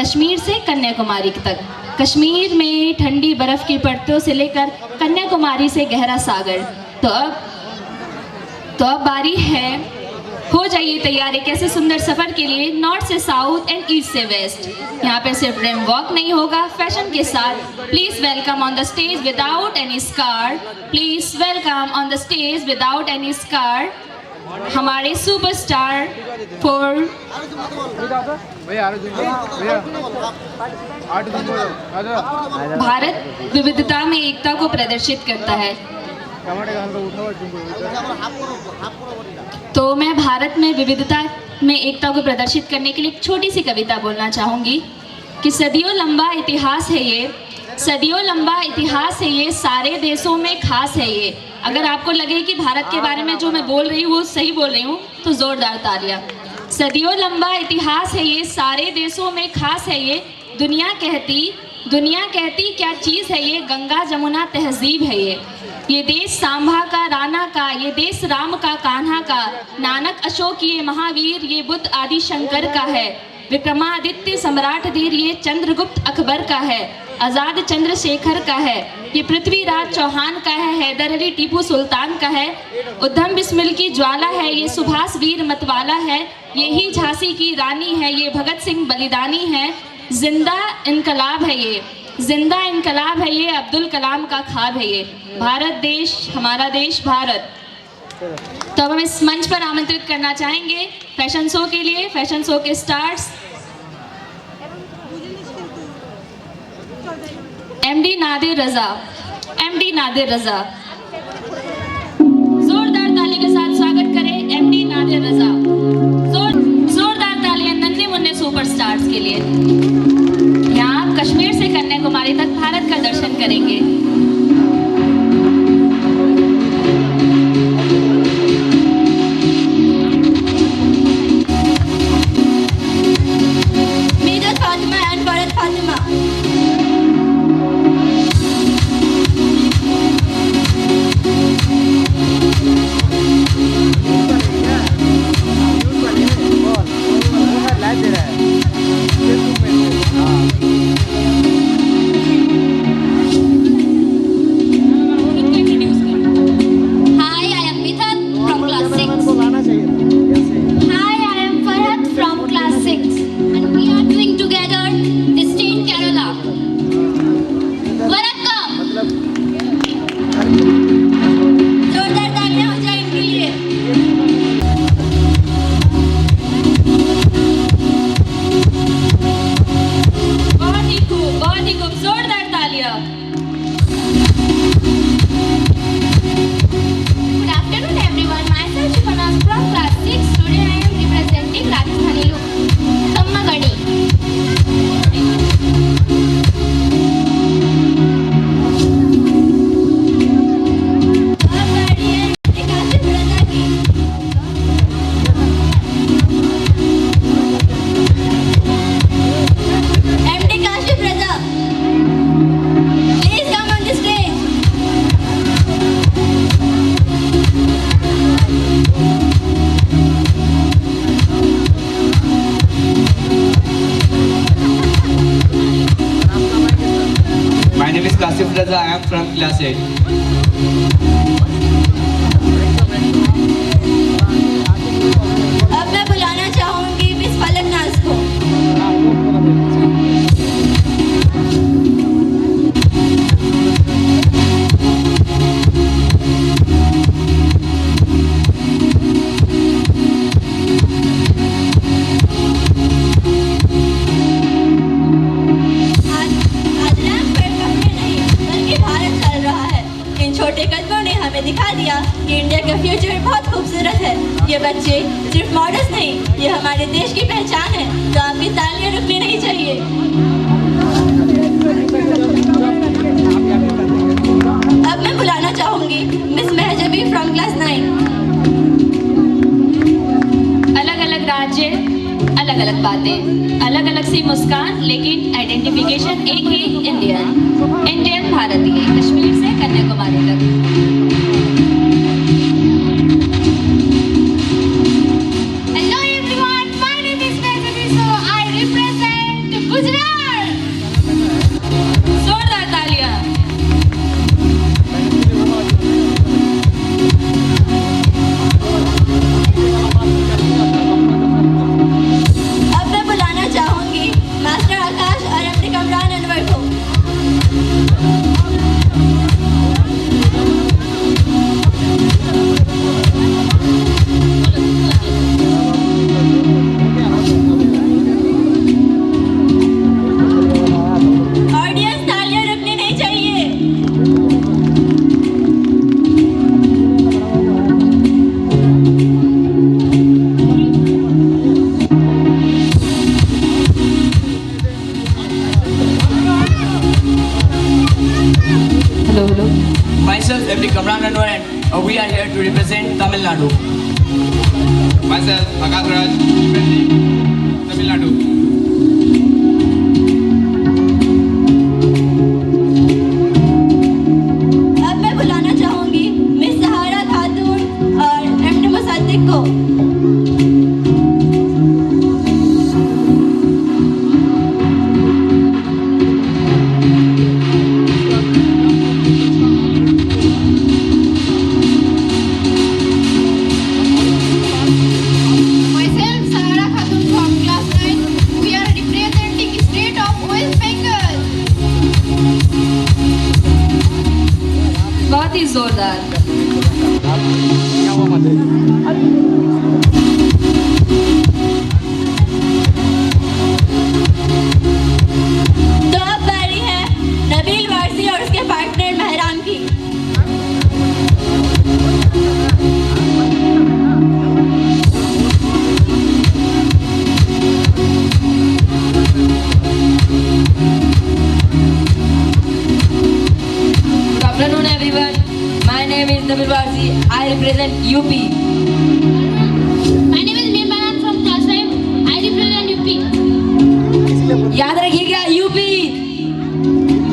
कश्मीर से कन्याकुमारी तक। कश्मीर में ठंडी बर्फ़ की परतों से लेकर कन्याकुमारी से गहरा सागर। तो अब बारी है, हो जाइए तैयार एक ऐसे सुंदर सफ़र के लिए, नॉर्थ से साउथ एंड ईस्ट से वेस्ट। यहाँ पे सिर्फ रेम वॉक नहीं होगा, फैशन के साथ। Please welcome on the stage without any scar, please welcome on the stage without any scar हमारे सुपरस्टार फॉर भारत विविधता में एकता को प्रदर्शित करता है। तो मैं भारत में विविधता में एकता को प्रदर्शित करने के लिए एक छोटी सी कविता बोलना चाहूँगी कि सदियों लंबा इतिहास है ये, सदियों लंबा इतिहास है ये, सारे देशों में खास है ये। अगर आपको लगे कि भारत के बारे में जो मैं बोल रही हूँ वो सही बोल रही हूँ तो ज़ोरदार तालियां। सदियों लंबा इतिहास है ये, सारे देशों में खास है ये। दुनिया कहती क्या चीज़ है ये, गंगा जमुना तहजीब है ये। ये देश सांभा का राणा का, ये देश राम का कान्हा का, नानक अशोक ये महावीर, ये बुद्ध आदि शंकर का है। विक्रमादित्य सम्राट धीर ये चंद्रगुप्त अकबर का है, आज़ाद चंद्रशेखर का है, ये पृथ्वीराज चौहान का है, हैदर अली टीपू सुल्तान का है, उधम बिस्मिल की ज्वाला है, ये सुभाष वीर मतवाला है, ये ही झांसी की रानी है, ये भगत सिंह बलिदानी है। जिंदा इनकलाब है ये, जिंदा इनकलाब है ये, अब्दुल कलाम का ख्वाब है ये। भारत देश, हमारा देश भारत। तो अब हम इस मंच पर आमंत्रित करना चाहेंगे फैशन शो के लिए, फैशन शो के स्टार्स एमडी नादिर रजा, एमडी नादिर रजा। जोरदार ताली के साथ स्वागत करें एमडी नादिर रजा। जोरदार तालियां नन्हे मुन्ने सुपरस्टार्स के लिए। यहाँ आप कश्मीर से कन्याकुमारी तक भारत का दर्शन करेंगे। I am from class 8. अब मैं बुलाना चाहूंगी मिस फलकनाज को। दिखा दिया कि इंडिया का फ्यूचर बहुत खूबसूरत है। ये बच्चे सिर्फ मॉडल्स नहीं, ये हमारे देश की पहचान है। तो आपकी तालियां रुकनी नहीं चाहिए। अब मैं बुलाना चाहूंगी मिस महजबी फ्रॉम क्लास 9। अलग अलग राज्य, अलग अलग बातें, अलग अलग सी मुस्कान, लेकिन आइडेंटिफिकेशन एक ही, इंडियन भारतीय, कश्मीर से कन्याकुमारी तक। Hello everyone, my name is Mahjabee, so I represent Gujarat. Tamil Nadu. Myself, Akash Raj, representing Tamil Nadu. अब मैं बुलाना चाहूंगी मिस सहारा खातून और एमडी मुसद्दिक को। Myself, Sahara Khatun from class 9. We are representing state of West Bengal. बहुत ही जोरदार। तो अब बारी है नबील वारसी और उसके पार्टनर महराम की। Good afternoon, everyone. My name is Nabil Warsi. I represent UP. My name is Mir Banan from class 5. I represent UP. याद रखिएगा UP.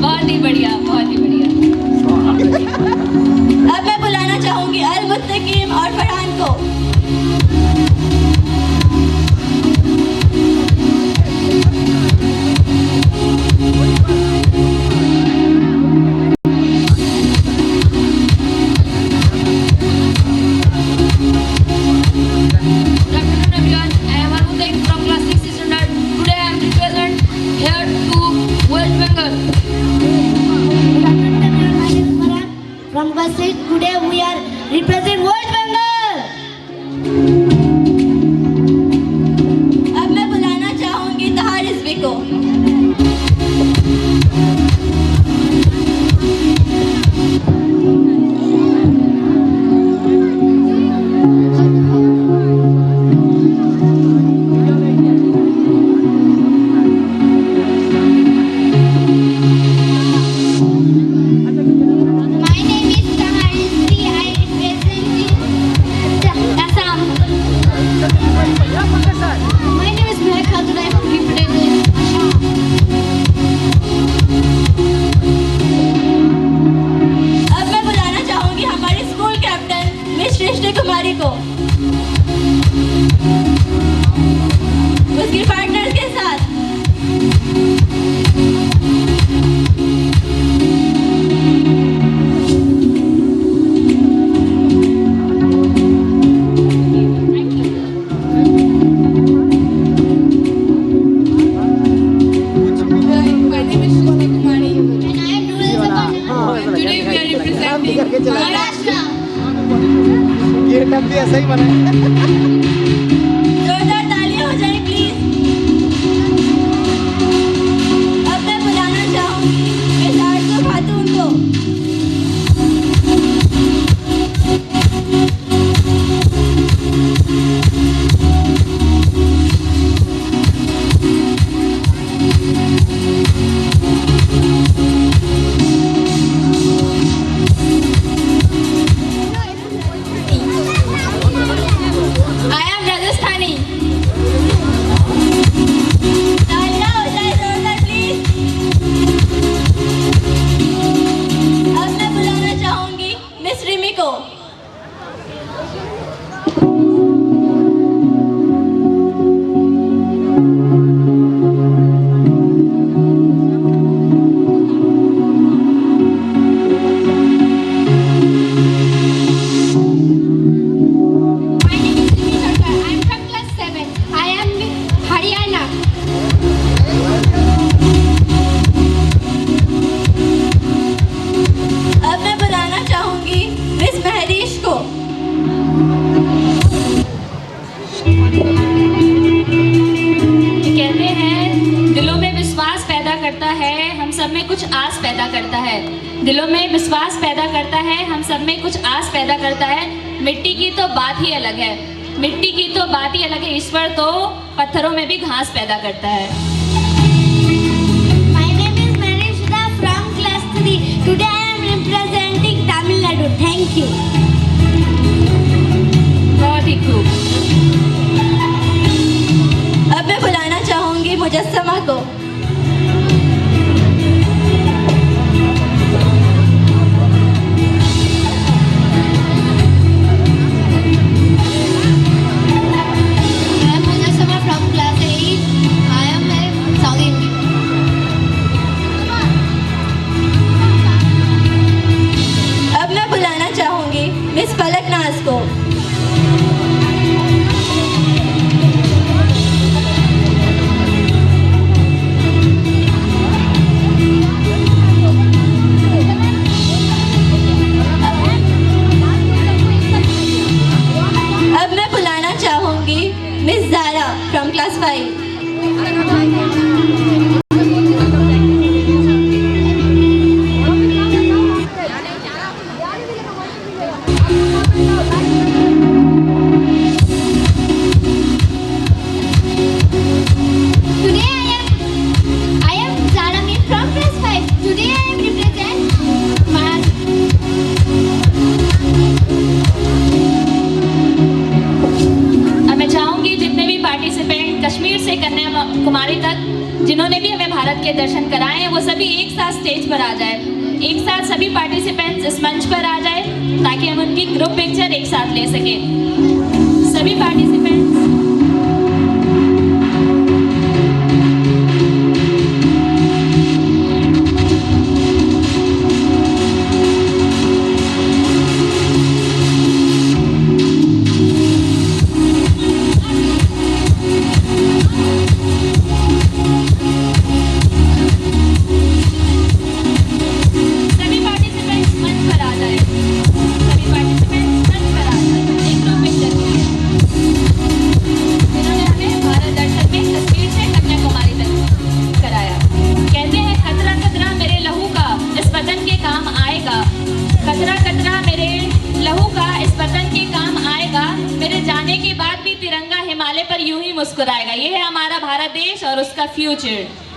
बहुत ही बढ़िया, बहुत ही बढ़िया। अब मैं बुलाना चाहूंगी अल मुत्तकीम और फरहान को। Good afternoon, everyone. I am Arun from class 6 standard. Today I am represent here to West Bengal. Good afternoon, everyone. My name is Maran from class 6. Today we are representing West Bengal. अब मैं बुलाना चाहूंगी तहार रिजवी को। My name is Tahari Sri. I represent Assam. My name is Mehak Khatun. I represent Assam. अब मैं बुलाना चाहूंगी हमारी स्कूल कैप्टन मिस सृष्टि कुमारी को उसकी पार्टनर के साथ। My name is Shriti Kumari. And I am Nurul Zaman. Today we are representing Maharashtra. ये टप भी ऐसा ही बना है। जोरदार तालियां हो जाए प्लीज। अब मैं बुलाना चाहूंगी मिस आरज़ू खातून को। I am Rajasthani. तालियां हो जाए जोरदार प्लीज। अब मैं बुलाना चाहूंगी मिस रिमी को। My name is Rimi Sarkar. I am from class 7. I am Haryana. अब मैं बुलाना चाहूंगी मिस महरीश को। ये कहते हैं दिलों में विश्वास पैदा करता है, हम सब में कुछ आस पैदा करता है। दिलों में विश्वास पैदा करता है, हम सब में कुछ आस पैदा करता है। मिट्टी की तो बात ही अलग है, मिट्टी की तो बात ही अलग है। ईश्वर तो पत्थरों में भी घास पैदा करता है। My name is Manishda from class 3. Today I am representing Tamil Nadu. Thank you. Scientific group. अब मैं बुलाना चाहूंगी मुजस्समा को। I am Mujassama from class 8. I am a South Indian. अब मैं बुलाना चाहूंगी मिस पलक नाज को। अब मैं बुलाना चाहूंगी miss Zara from class 5। Today I am Zara Mir from class 5. Today I am represent अब मैं चाहूंगी जितने भी पार्टिसिपेंट कश्मीर से कन्याकुमारी तक जिन्होंने भी हमें भारत के दर्शन कराए हैं वो सभी एक साथ स्टेज पर आ जाए। एक साथ सभी पार्टिसिपेंट्स इस मंच पर आ जाए ताकि हम उनकी ग्रुप पिक्चर एक साथ ले सके। सभी पार्टिसिपेंट्स सभी पार्टिसिपेंट्स मंच पर आ जाए। सभी पार्टिसिपेंट्स मंच पर आ जाए एक ग्रुप पिक्चर के लिए जिन्होंने हमें भारत दर्शन में कश्मीर से कन्याकुमारी तक कराया। कहते हैं कतरा कतरा मेरे लहू का इस वतन के काम आएगा। कतरा कतरा मेरे लहू का इस वतन के काम आएगा। मेरे जाने के बाद भी तिरंगा हिमालय पर यूं ही मुस्कुराएगा। ये है हमारा भारत देश और उसका फ्यूचर।